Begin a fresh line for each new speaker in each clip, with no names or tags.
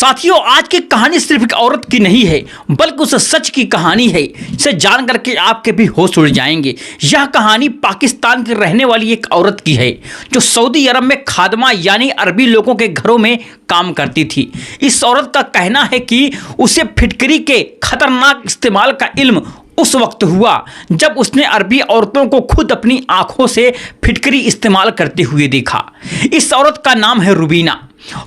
साथियों, आज की कहानी सिर्फ एक औरत की नहीं है बल्कि उस सच की कहानी है जिसे जान करके आपके भी होश उड़ जाएंगे। यह कहानी पाकिस्तान की रहने वाली एक औरत की है जो सऊदी अरब में खादमा यानी अरबी लोगों के घरों में काम करती थी। इस औरत का कहना है कि उसे फिटकरी के खतरनाक इस्तेमाल का इल्म उस वक्त हुआ जब उसने अरबी औरतों को खुद अपनी आंखों से फिटकरी इस्तेमाल करते हुए देखा। इस औरत का नाम है रुबीना।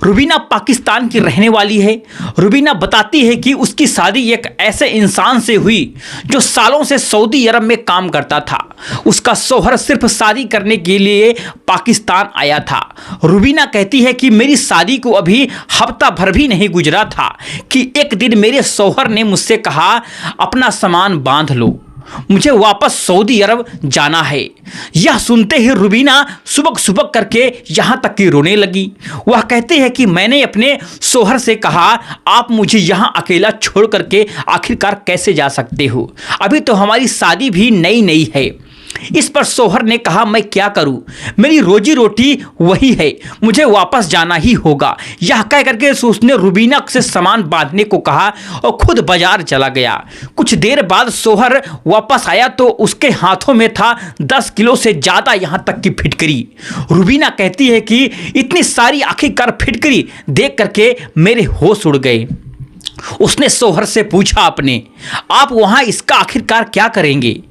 रुबीना पाकिस्तान की रहने वाली है। रुबीना बताती है कि उसकी शादी एक ऐसे इंसान से हुई जो सालों से सऊदी अरब में काम करता था। उसका शौहर सिर्फ शादी करने के लिए पाकिस्तान आया था। रुबीना कहती है कि मेरी शादी को अभी हफ्ता भर भी नहीं गुजरा था कि एक दिन मेरे शौहर ने मुझसे कहा, अपना सामान बांध लो, मुझे वापस सऊदी अरब जाना है। यह सुनते ही रुबीना सुबक सुबक करके यहाँ तक कि रोने लगी। वह कहते हैं कि मैंने अपने शौहर से कहा, आप मुझे यहाँ अकेला छोड़ करके आखिरकार कैसे जा सकते हो, अभी तो हमारी शादी भी नई नई है। इस पर शौहर ने कहा, मैं क्या करूं, मेरी रोजी रोटी वही है, मुझे वापस जाना ही होगा। यह कह करके उसने रुबीना से सामान बांधने को कहा और खुद बाजार चला गया। कुछ देर बाद शौहर वापस आया तो उसके हाथों में था 10 किलो से ज़्यादा यहाँ तक की फिटकरी। रुबीना कहती है कि इतनी सारी आखिरकार फिटकरी देख करके मेरे होश उड़ गए। उसने शौहर से पूछा अपने, आप वहाँ इसका आखिरकार क्या करेंगे।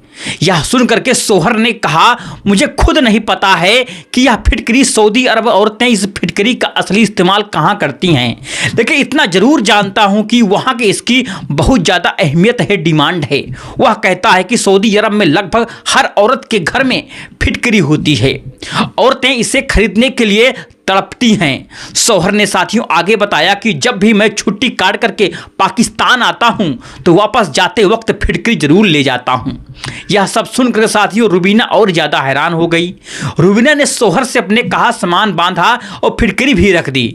यह सुन करके शौहर ने कहा, मुझे खुद नहीं पता है कि यह फिटकरी सऊदी अरब औरतें इस फिटकरी का असली इस्तेमाल कहाँ करती हैं, लेकिन इतना ज़रूर जानता हूँ कि वहाँ के इसकी बहुत ज़्यादा अहमियत है, डिमांड है। वह कहता है कि सऊदी अरब में लगभग हर औरत के घर में फिटकरी होती है, औरतें इसे खरीदने के लिए तड़पती हैं। शौहर ने साथियों आगे बताया कि जब भी मैं छुट्टी काट करके पाकिस्तान आता हूं तो वापस जाते वक्त फिटकरी जरूर ले जाता हूं। यह सब सुनकर साथियों रुबीना और ज़्यादा हैरान हो गई। रुबीना ने शौहर से अपने कहा सामान बांधा और फिटकरी भी रख दी।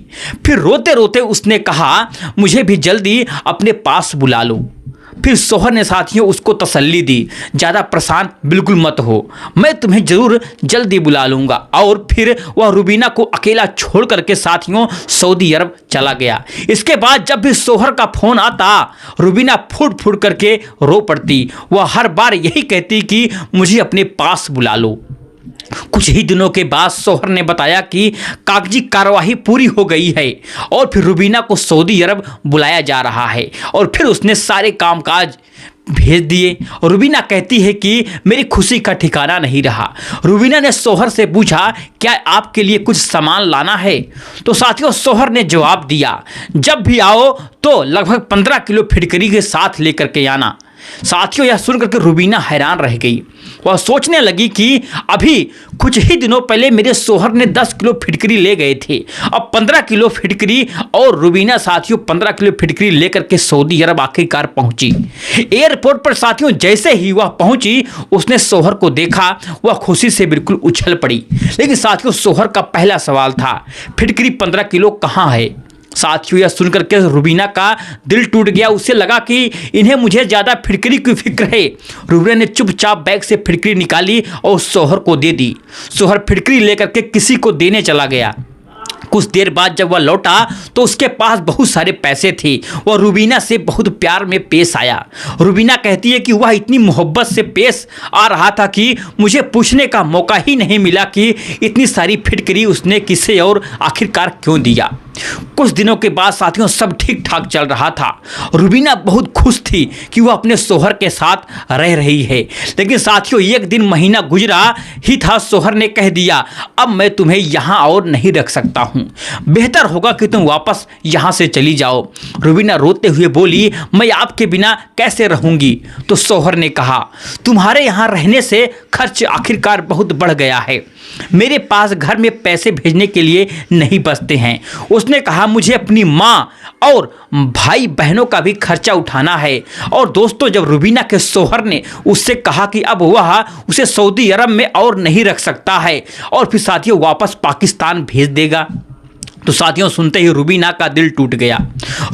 फिर रोते रोते उसने कहा, मुझे भी जल्दी अपने पास बुला लो। फिर शौहर ने साथियों उसको तसल्ली दी, ज़्यादा परेशान बिल्कुल मत हो, मैं तुम्हें ज़रूर जल्दी बुला लूँगा। और फिर वह रुबीना को अकेला छोड़ करके साथियों सऊदी अरब चला गया। इसके बाद जब भी शौहर का फ़ोन आता रुबीना फूट फूट करके रो पड़ती। वह हर बार यही कहती कि मुझे अपने पास बुला लो। कुछ ही दिनों के बाद शौहर ने बताया कि कागजी कार्यवाही पूरी हो गई है और फिर रुबीना को सऊदी अरब बुलाया जा रहा है और फिर उसने सारे कामकाज भेज दिए। रुबीना कहती है कि मेरी खुशी का ठिकाना नहीं रहा। रुबीना ने शौहर से पूछा, क्या आपके लिए कुछ सामान लाना है। तो साथियों शौहर ने जवाब दिया, जब भी आओ तो लगभग 15 किलो फिटकरी के साथ लेकर के आना। साथियों यह सुनकर के रुबीना हैरान रह गई। वह सोचने लगी कि अभी कुछ ही दिनों पहले मेरे शौहर ने 10 किलो फिटकरी ले गए थे, अब 15 किलो फिटकरी। और रुबीना साथियों 15 किलो फिटकरी लेकर के सऊदी अरब आखिरकार पहुंची। एयरपोर्ट पर साथियों जैसे ही वह पहुंची उसने शौहर को देखा, वह खुशी से बिल्कुल उछल पड़ी। लेकिन साथियों शौहर का पहला सवाल था, फिटकरी 15 किलो कहाँ है। साथियों यह सुनकर के रुबीना का दिल टूट गया। उसे लगा कि इन्हें मुझे ज़्यादा फिटकरी की फिक्र है। रुबीना ने चुपचाप बैग से फिटकरी निकाली और शौहर को दे दी। शौहर फिटकरी लेकर के किसी को देने चला गया। कुछ देर बाद जब वह लौटा तो उसके पास बहुत सारे पैसे थे। वह रुबीना से बहुत प्यार में पेश आया। रुबीना कहती है कि वह इतनी मोहब्बत से पेश आ रहा था कि मुझे पूछने का मौका ही नहीं मिला कि इतनी सारी फिटकरी उसने किसे और आखिरकार क्यों दिया। कुछ दिनों के बाद साथियों सब ठीक ठाक चल रहा था। रुबीना बहुत खुश थी कि वह अपने शौहर के साथ रह रही है। लेकिन साथियों एक दिन महीना गुजरा ही था, शौहर ने कह दिया, अब मैं तुम्हें यहाँ और नहीं रख सकता हूँ, बेहतर होगा कि तुम वापस यहाँ से चली जाओ। रुबीना रोते हुए बोली, मैं आपके बिना कैसे रहूँगी। तो शौहर ने कहा, तुम्हारे यहाँ रहने से खर्च आखिरकार बहुत बढ़ गया है, मेरे पास घर में पैसे भेजने के लिए नहीं बचते हैं। उसने कहा, मुझे अपनी माँ और भाई बहनों का भी खर्चा उठाना है। और दोस्तों जब रुबीना के शौहर ने उससे कहा कि अब वह उसे सऊदी अरब में और नहीं रख सकता है और फिर साथियों वापस पाकिस्तान भेज देगा, तो साथियों सुनते ही रुबीना का दिल टूट गया।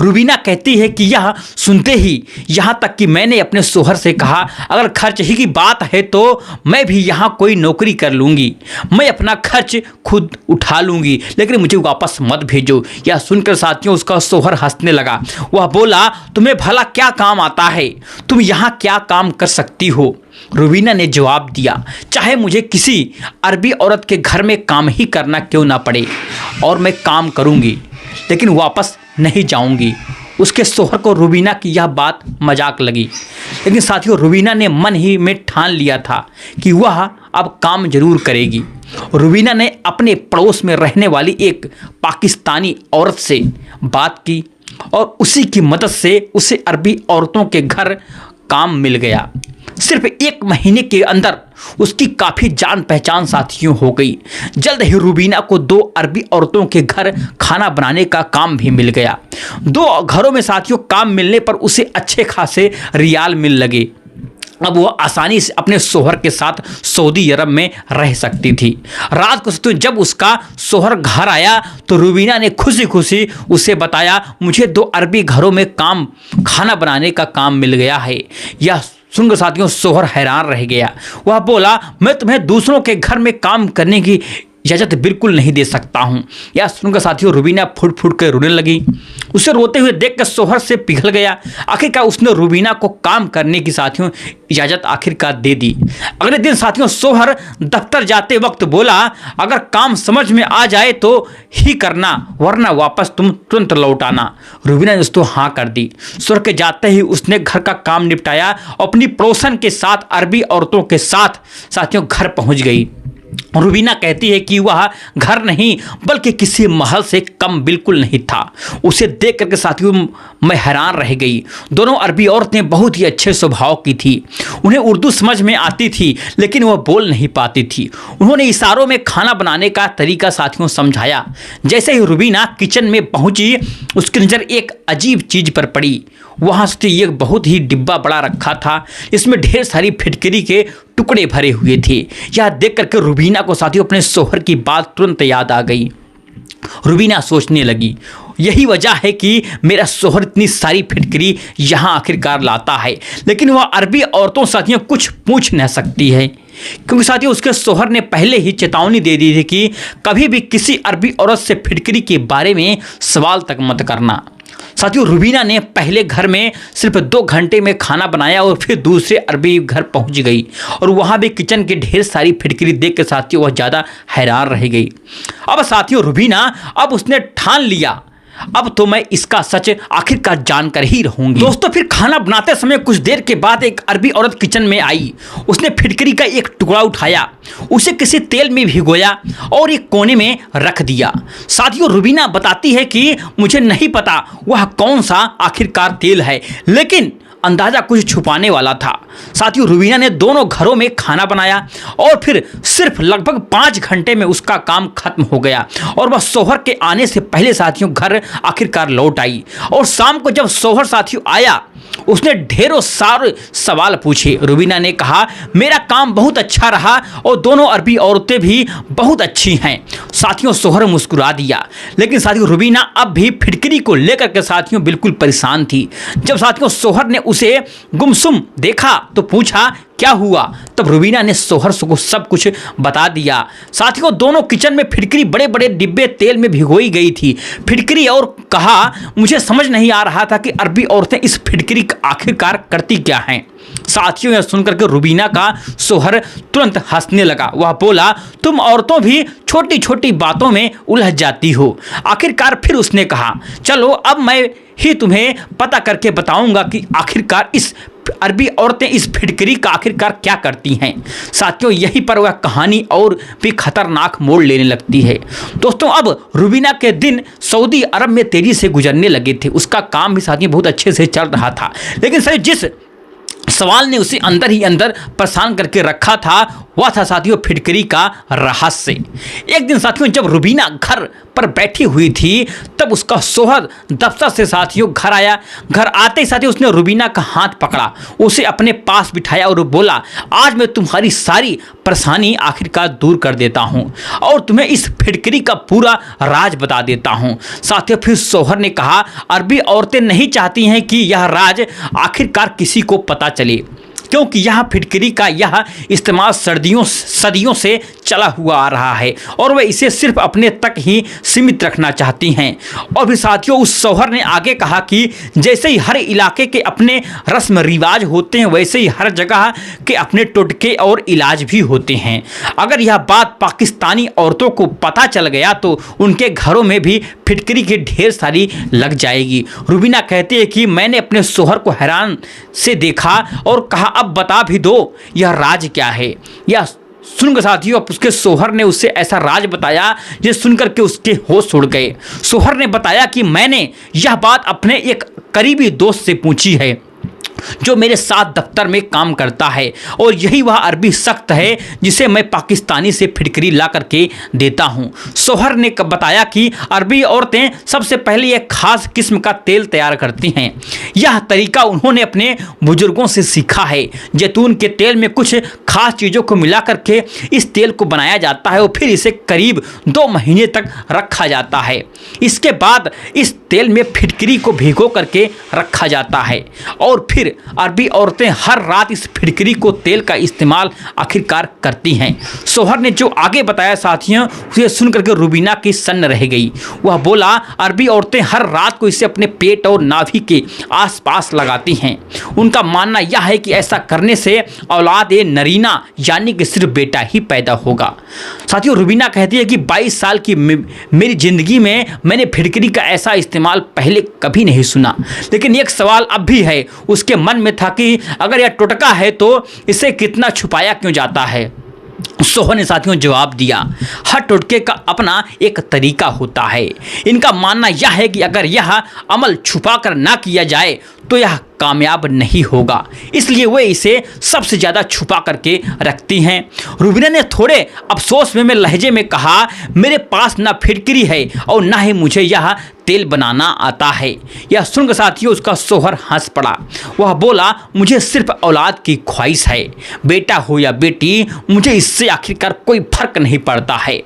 रुबीना कहती है कि यह सुनते ही यहाँ तक कि मैंने अपने शोहर से कहा अगर खर्च ही की बात है तो मैं भी यहाँ कोई नौकरी कर लूँगी, मैं अपना खर्च खुद उठा लूँगी, लेकिन मुझे वापस मत भेजो। यह सुनकर साथियों उसका शोहर हंसने लगा। वह बोला तुम्हें भला क्या काम आता है, तुम यहाँ क्या काम कर सकती हो। रुबीना ने जवाब दिया चाहे मुझे किसी अरबी औरत के घर में काम ही करना क्यों ना पड़े और मैं काम करूंगी, लेकिन वापस नहीं जाऊंगी। उसके शोहर को रुबीना की यह बात मजाक लगी, लेकिन साथियों रुबीना ने मन ही में ठान लिया था कि वह अब काम जरूर करेगी। रुबीना ने अपने पड़ोस में रहने वाली एक पाकिस्तानी औरत से बात की और उसी की मदद से उसे अरबी औरतों के घर काम मिल गया। सिर्फ 1 महीने के अंदर उसकी काफ़ी जान पहचान साथियों हो गई। जल्द ही रुबीना को 2 अरबी औरतों के घर खाना बनाने का काम भी मिल गया। 2 घरों में साथियों काम मिलने पर उसे अच्छे खासे रियाल मिल लगे। अब वह आसानी से अपने शोहर के साथ सऊदी अरब में रह सकती थी। रात को जब उसका शोहर घर आया तो रुबीना ने खुशी खुशी उसे बताया मुझे 2 अरबी घरों में खाना बनाने का काम मिल गया है। यह सुनकर साथियों शोहर हैरान रह गया। वह बोला मैं तुम्हें दूसरों के घर में काम करने की इजाज़त बिल्कुल नहीं दे सकता हूँ। यह सुनकर साथियों रुबीना फुट फुट कर रोने लगी। उसे रोते हुए देखकर शोहर से पिघल गया। आखिरकार उसने रुबीना को काम करने की साथियों इजाज़त आखिरकार दे दी। अगले दिन साथियों शोहर दफ्तर जाते वक्त बोला अगर काम समझ में आ जाए तो ही करना, वरना वापस तुम तुरंत लौट आना। रुबीना ने उसको हाँ कर दी। शोहर के जाते ही उसने घर का काम निपटाया और अपनी पड़ोसन के साथ अरबी औरतों के साथ साथियों घर पहुँच गई। रुबीना कहती है कि वह घर नहीं बल्कि किसी महल से कम बिल्कुल नहीं था। उसे देख करके साथियों मैं हैरान रह गई। दोनों अरबी औरतें बहुत ही अच्छे स्वभाव की थी। उन्हें उर्दू समझ में आती थी लेकिन वह बोल नहीं पाती थी। उन्होंने इशारों में खाना बनाने का तरीका साथियों समझाया। जैसे ही रुबीना किचन में पहुंची उसकी नज़र एक अजीब चीज़ पर पड़ी। वहाँ से एक बहुत ही डिब्बा बड़ा रखा था। इसमें ढेर सारी फिटकरी के टुकड़े भरे हुए थे। यह देख करके रुबीना को साथियों अपने शोहर की बात तुरंत याद आ गई। रुबीना सोचने लगी यही वजह है कि मेरा शोहर इतनी सारी फिटकरी यहाँ आखिरकार लाता है, लेकिन वह अरबी औरतों साथियों कुछ पूछ नहीं सकती है क्योंकि साथियों उसके शोहर ने पहले ही चेतावनी दे दी थी कि कभी भी किसी अरबी औरत से फिटकरी के बारे में सवाल तक मत करना। साथियों रुबीना ने पहले घर में सिर्फ 2 घंटे में खाना बनाया और फिर दूसरे अरबी घर पहुंच गई और वहां भी किचन के ढेर सारी फिटकरी देख कर साथियों वह ज़्यादा हैरान रह गई। अब साथियों रुबीना अब उसने ठान लिया अब तो मैं इसका सच आखिरकार जानकर ही रहूंगी। दोस्तों फिर खाना बनाते समय कुछ देर के बाद एक अरबी औरत किचन में आई। उसने फिटकरी का एक टुकड़ा उठाया, उसे किसी तेल में भिगोया और एक कोने में रख दिया। साथियों रुबीना बताती है कि मुझे नहीं पता वह कौन सा आखिरकार तेल है, लेकिन अंदाजा कुछ छुपाने वाला था। साथियों रुबीना ने दोनों घरों में खाना बनाया और फिर सिर्फ लगभग 5 घंटे में उसका काम खत्म हो गया और वह शोहर के आने से पहले साथियों घर आखिरकार लौट आई। और शाम को जब शोहर साथियों आया उसने ढेरों सारे सवाल पूछे। रुबीना ने कहा मेरा काम बहुत अच्छा रहा और दोनों अरबी औरतें भी बहुत अच्छी हैं। साथियों शोहर मुस्कुरा दिया, लेकिन साथियों रुबीना अब भी फिटकरी को लेकर के साथियों बिल्कुल परेशान थी। जब साथियों शोहर ने उसे गुमसुम देखा तो पूछा क्या हुआ, तब रुबीना ने शोहर को सब कुछ बता दिया। साथियों दोनों किचन में फिटकरी बड़े बड़े डिब्बे तेल में भिगोई गई थी फिटकरी, और कहा मुझे समझ नहीं आ रहा था कि अरबी औरतें इस फिटकरी आखिरकार करती क्या हैं। साथियों यह सुनकर के रुबीना का शोहर तुरंत हंसने लगा। वह बोला तुम औरतों भी छोटी छोटी बातों में उलझ जाती हो। आखिरकार फिर उसने कहा चलो अब मैं ही तुम्हें पता करके बताऊंगा कि आखिरकार इस अरबी औरतें इस फिटकरी का आखिरकार क्या करती हैं। साथियों यहीं पर वह कहानी और भी खतरनाक मोड़ लेने लगती है। दोस्तों अब रुबीना के दिन सऊदी अरब में तेजी से गुजरने लगे थे। उसका काम भी साथियों बहुत अच्छे से चल रहा था, लेकिन सर जिस सवाल ने उसे अंदर ही अंदर परेशान करके रखा था वह था साथियों फिटकरी का रहस्य। एक दिन साथियों जब रुबीना घर पर बैठी हुई थी तब उसका शौहर दफ्तर से साथियों घर आया। घर आते ही साथियों उसने रुबीना का हाथ पकड़ा, उसे अपने पास बिठाया और बोला, आज मैं तुम्हारी सारी परेशानी आखिरकार दूर कर देता हूं और तुम्हें इस फिटकरी का पूरा राज बता देता हूं। साथियों फिर शौहर ने कहा, अरबी औरतें नहीं चाहती हैं कि यह राज आखिरकार किसी को पता चले, क्योंकि यह फिटकरी का यह इस्तेमाल सदियों से चला हुआ आ रहा है और वह इसे सिर्फ अपने तक ही सीमित रखना चाहती हैं। और भी साथियों उस शौहर ने आगे कहा कि जैसे ही हर इलाके के अपने रस्म रिवाज होते हैं वैसे ही हर जगह के अपने टोटके और इलाज भी होते हैं। अगर यह बात पाकिस्तानी औरतों को पता चल गया तो उनके घरों में भी फिटकरी की ढेर सारी लग जाएगी। रुबीना कहती है कि मैंने अपने शौहर को हैरान से देखा और कहा, अब बता भी दो यह राज क्या है। यह सुनकर साथियों उसके शौहर ने उसे ऐसा राज बताया जिसे सुनकर के उसके होश उड़ गए। शौहर ने बताया कि मैंने यह बात अपने एक करीबी दोस्त से पूछी है जो मेरे साथ दफ्तर में काम करता है और यही वह अरबी सख्त है जिसे मैं पाकिस्तानी से फिटकरी ला करके देता हूँ। शौहर ने बताया कि अरबी औरतें सबसे पहले एक खास किस्म का तेल तैयार करती हैं। यह तरीका उन्होंने अपने बुजुर्गों से सीखा है। जैतून के तेल में कुछ खास चीज़ों को मिला करके इस तेल को बनाया जाता है और फिर इसे करीब 2 महीने तक रखा जाता है। इसके बाद इस तेल में फिटकरी को भिगो करके रखा जाता है और फिर अरबी औरतें हर रात इस फिटकरी को तेल का इस्तेमाल आखिरकार करती हैं। शौहर ने जो आगे बताया साथियों उसे सुनकर के रुबीना की सन्न रह गई। वह बोला, अरबी औरतें हर रात को इसे अपने पेट और नाभि के आसपास लगाती हैं। उनका मानना यह है कि ऐसा करने से औलाद नरीना यानी कि सिर्फ बेटा ही पैदा होगा। साथियों रुबीना कहती है कि 22 साल की मेरी ज़िंदगी में मैंने फिटकरी का ऐसा इस्तेमाल पहले कभी नहीं सुना, लेकिन एक सवाल अब भी है उसके मन में था कि अगर यह टोटका है तो इसे कितना छुपाया क्यों जाता है। शौहर ने साथियों जवाब दिया, हर टोटके का अपना एक तरीका होता है। इनका मानना यह है कि अगर यह अमल छुपा कर ना किया जाए तो यह कामयाब नहीं होगा, इसलिए वे इसे सबसे ज़्यादा छुपा करके रखती हैं। रुबीना ने थोड़े अफसोस में लहजे में कहा, मेरे पास ना फिटकरी है और ना ही मुझे यह तेल बनाना आता है। यह सुनकर साथियों उसका शौहर हंस पड़ा। वह बोला, मुझे सिर्फ औलाद की ख्वाहिश है, बेटा हो या बेटी, मुझे इससे आखिरकार कोई फर्क नहीं पड़ता है।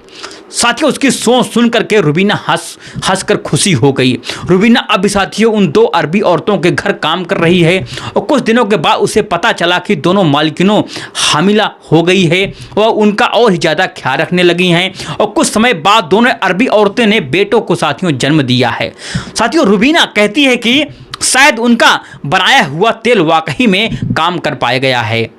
साथियों उसकी सोच सुन करके रुबीना हंस कर खुशी हो गई। रुबीना अब साथियों उन 2 अरबी औरतों के घर काम कर रही है और कुछ दिनों के बाद उसे पता चला कि दोनों मालकिनों हामिला हो गई है और उनका और ही ज़्यादा ख्याल रखने लगी हैं और कुछ समय बाद दोनों अरबी औरतें ने बेटों को साथियों जन्म दिया है। साथियों रुबीना कहती है कि शायद उनका बनाया हुआ तेल वाकई में काम कर पाया गया है।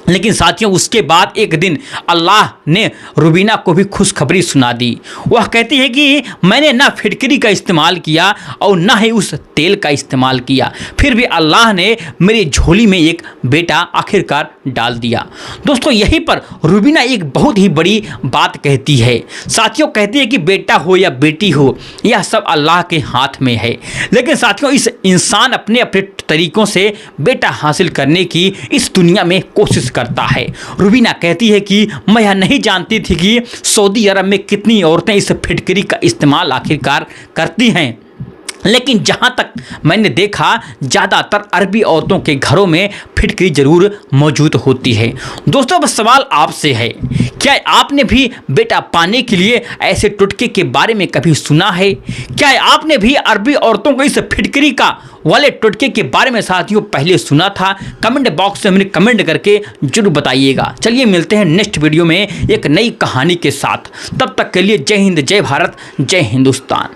लेकिन साथियों उसके बाद एक दिन अल्लाह ने रुबीना को भी खुशखबरी सुना दी। वह कहती है कि मैंने ना फिटकरी का इस्तेमाल किया और ना ही उस तेल का इस्तेमाल किया, फिर भी अल्लाह ने मेरी झोली में एक बेटा आखिरकार डाल दिया। दोस्तों यहीं पर रुबीना एक बहुत ही बड़ी बात कहती है। साथियों कहती है कि बेटा हो या बेटी हो यह सब अल्लाह के हाथ में है, लेकिन साथियों इस इंसान अपने अपने तरीक़ों से बेटा हासिल करने की इस दुनिया में कोशिश करता है। रुबीना कहती है कि मैं यह नहीं जानती थी कि सऊदी अरब में कितनी औरतें इस फिटकरी का इस्तेमाल आखिरकार करती हैं, लेकिन जहाँ तक मैंने देखा ज़्यादातर अरबी औरतों के घरों में फिटकरी ज़रूर मौजूद होती है। दोस्तों अब सवाल आपसे है, क्या आपने भी बेटा पाने के लिए ऐसे टुटके के बारे में कभी सुना है? क्या आपने भी अरबी औरतों को इस फिटकरी का वाले टुटके के बारे में साथियों पहले सुना था? कमेंट बॉक्स में हमें कमेंट करके जरूर बताइएगा। चलिए मिलते हैं नेक्स्ट वीडियो में एक नई कहानी के साथ। तब तक के लिए जय हिंद, जय भारत, जय हिंदुस्तान।